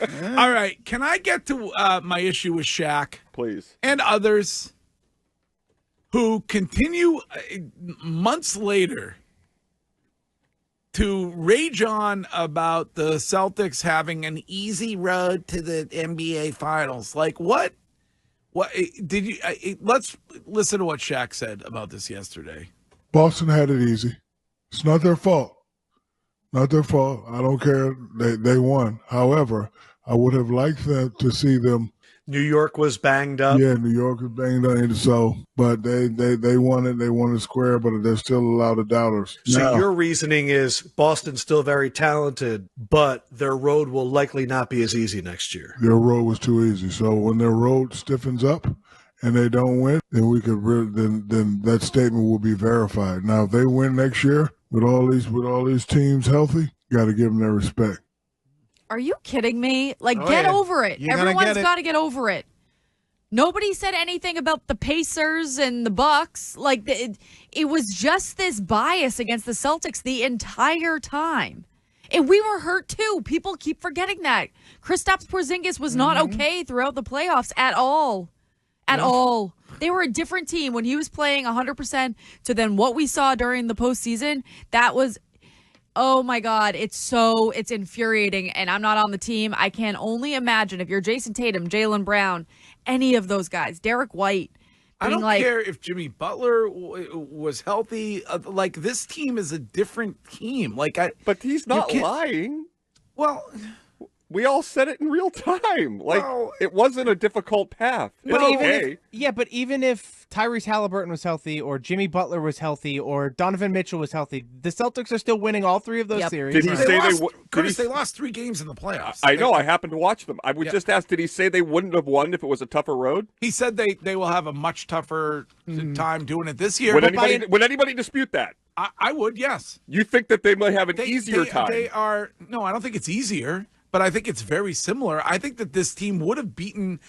All right, can I get to my issue with Shaq? Please. And others who continue months later to rage on about the Celtics having an easy road to the NBA Finals. Like, what did you? Let's listen to what Shaq said about this yesterday. Boston had it easy. It's not their fault. Not their fault. I don't care. They won. However, I would have liked to see them. New York was banged up. Yeah, New York was banged up. So, but they won it. They won it square, but there's still a lot of doubters. So your reasoning is Boston's still very talented, but their road will likely not be as easy next year. Their road was too easy. So when their road stiffens up and they don't win, then we could then that statement will be verified. Now, if they win next year with all these teams healthy, got to give them their respect. Are you kidding me? Get over it. Everyone's got to get over it. Nobody said anything about the Pacers and the Bucks. It was just this bias against the Celtics the entire time. And we were hurt too. People keep forgetting that. Kristaps Porzingis was not okay throughout the playoffs at all. At all. They were a different team when he was playing 100% to then what we saw during the postseason. That was... Oh my God, it's infuriating, and I'm not on the team. I can only imagine if you're Jason Tatum, Jaylen Brown, any of those guys, Derek White. I don't care if Jimmy Butler was healthy. This team is a different team. But he's not lying. Well, we all said it in real time. It wasn't a difficult path. But even if Tyrese Halliburton was healthy, or Jimmy Butler was healthy, or Donovan Mitchell was healthy, the Celtics are still winning all three of those series. Did he say they lost 3 games in the playoffs? I know. I happened to watch them. I would just ask, did he say they wouldn't have won if it was a tougher road? He said they will have a much tougher time doing it this year. Would anybody dispute that? I would, yes. You think that they might have an easier time? No, I don't think it's easier, but I think it's very similar. I think that this team would have beaten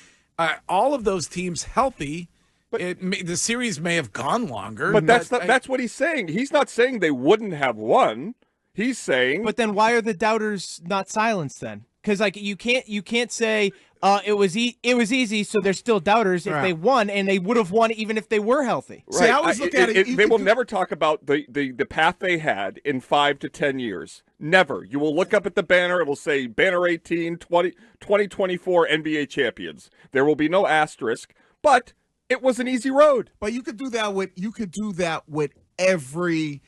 all of those teams healthy. The series may have gone longer. But that's what he's saying. He's not saying they wouldn't have won. He's saying. But then why are the doubters not silenced then? Because you can't say it was easy, so there's still doubters if they won, and they would have won even if they were healthy. Right. See, I always look at it. They will never talk about the path they had in 5 to 10 years. Never. You will look up at the banner. It will say banner 18, 2024 NBA champions. There will be no asterisk, but it was an easy road. But you could do that with every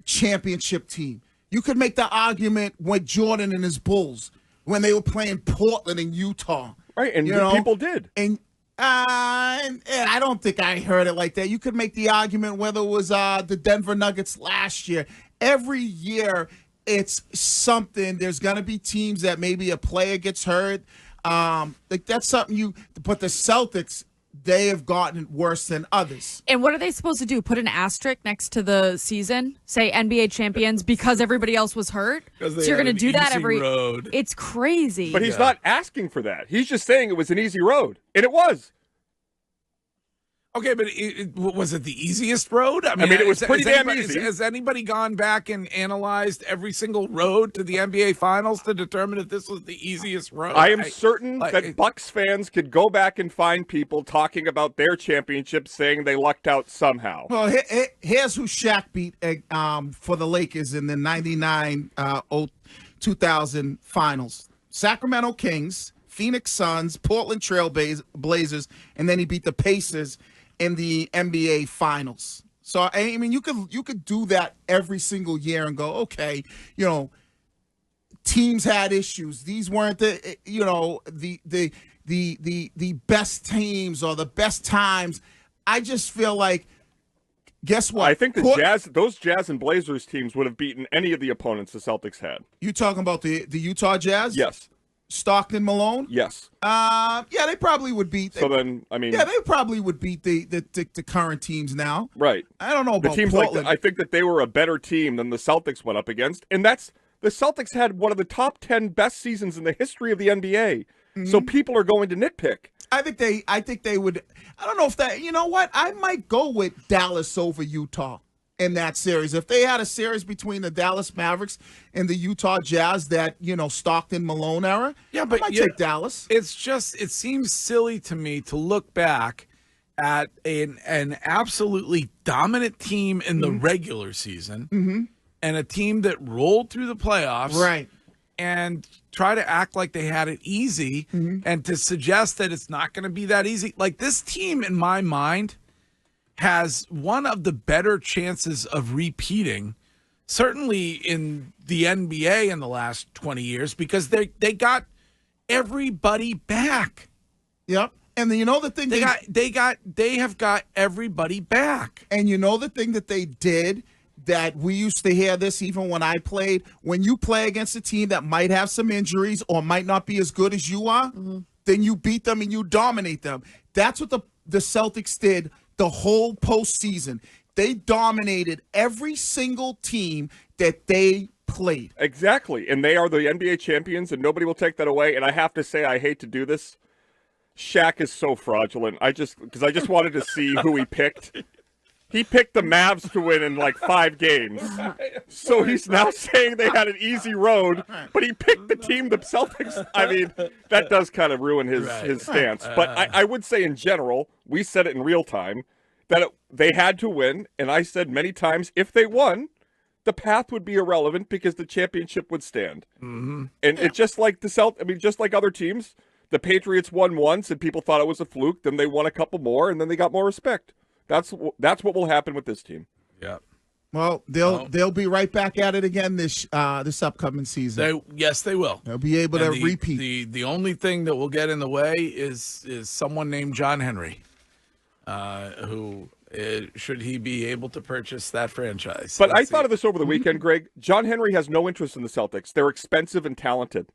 championship team. You could make the argument with Jordan and his Bulls when they were playing Portland and Utah. Right, and people did. And I don't think I heard it like that. You could make the argument whether it was the Denver Nuggets last year. Every year, it's something. There's going to be teams that maybe a player gets hurt. That's something but the Celtics, they have gotten worse than others. And what are they supposed to do? Put an asterisk next to the season? Say NBA champions because everybody else was hurt? So you're going to do that every road. It's crazy. But he's not asking for that. He's just saying it was an easy road. And it was. Okay, but was it the easiest road? I mean, it was pretty damn easy. Has anybody gone back and analyzed every single road to the NBA Finals to determine if this was the easiest road? I am certain that Bucks fans could go back and find people talking about their championships saying they lucked out somehow. Well, here's who Shaq beat for the Lakers in the 99-2000 Finals. Sacramento Kings, Phoenix Suns, Portland Trail Blazers, and then he beat the Pacers in the NBA Finals. So I mean, you could do that every single year and go, okay, teams had issues. These weren't the best teams or the best times. I just feel like, guess what? I think those Jazz and Blazers teams would have beaten any of the opponents the Celtics had. You talking about the Utah Jazz? Yes. Stockton, Malone? Yes. Yeah, they probably would beat. So then, I mean, yeah, they probably would beat the current teams now. Right. I don't know about the teams Portland. I think that they were a better team than the Celtics went up against, and the Celtics had one of the top 10 best seasons in the history of the NBA. Mm-hmm. So people are going to nitpick. I think they would. I don't know if that. You know what? I might go with Dallas over Utah in that series. If they had a series between the Dallas Mavericks and the Utah Jazz, that, Stockton Malone era, I might take Dallas. It seems silly to me to look back at an absolutely dominant team in the regular season and a team that rolled through the playoffs. Right. And try to act like they had it easy and to suggest that it's not going to be that easy. Like, this team, in my mind, has one of the better chances of repeating, certainly in the NBA in the last 20 years, because they got everybody back. Yep. And the thing they have got everybody back. And the thing that they did, that we used to hear this even when I played, when you play against a team that might have some injuries or might not be as good as you are, then you beat them and you dominate them. That's what the Celtics did the whole postseason. They dominated every single team that they played. Exactly. And they are the NBA champions, and nobody will take that away. And I have to say, I hate to do this. Shaq is so fraudulent. Because I just wanted to see who he picked. He picked the Mavs to win in like 5 games. So he's now saying they had an easy road, but he picked the team, the Celtics. I mean, that does kind of ruin his stance. But I would say in general, we said it in real time, that they had to win. And I said many times, if they won, the path would be irrelevant because the championship would stand. And it's just like just like other teams, the Patriots won once and people thought it was a fluke. Then they won a couple more and then they got more respect. That's what will happen with this team. Yeah. Well, they'll be right back at it again this upcoming season. Yes, they will. They'll be able to repeat. The only thing that will get in the way is someone named John Henry, who should he be able to purchase that franchise. But I thought of this over the weekend, Greg. John Henry has no interest in the Celtics. They're expensive and talented.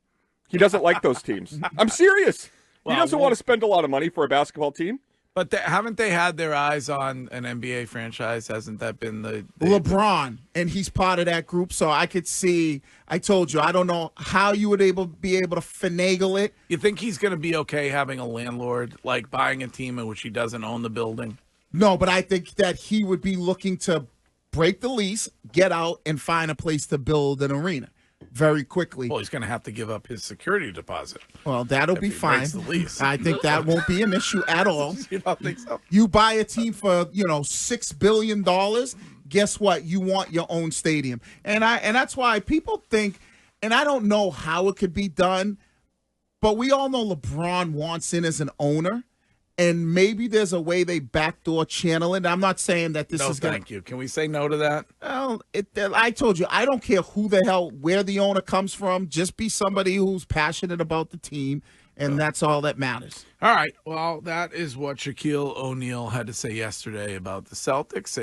He doesn't like those teams. I'm serious. He doesn't want to spend a lot of money for a basketball team. But haven't they had their eyes on an NBA franchise? Hasn't that been the LeBron? And he's part of that group, so I could see. I told you, I don't know how you would be able to finagle it. You think he's going to be okay having a landlord, like buying a team in which he doesn't own the building? No, but I think that he would be looking to break the lease, get out, and find a place to build an arena very quickly. Well, he's going to have to give up his security deposit. Well, that'll be fine. Breaks the lease. I think that won't be an issue at all. You don't think so? You buy a team for $6 billion. Guess what? You want your own stadium, and that's why people think. And I don't know how it could be done, but we all know LeBron wants in as an owner. And maybe there's a way they backdoor channel it. I'm not saying that this is going to... Thank you. Can we say no to that? Well, I told you, I don't care where the owner comes from. Just be somebody who's passionate about the team, and that's all that matters. All right. Well, that is what Shaquille O'Neal had to say yesterday about the Celtics.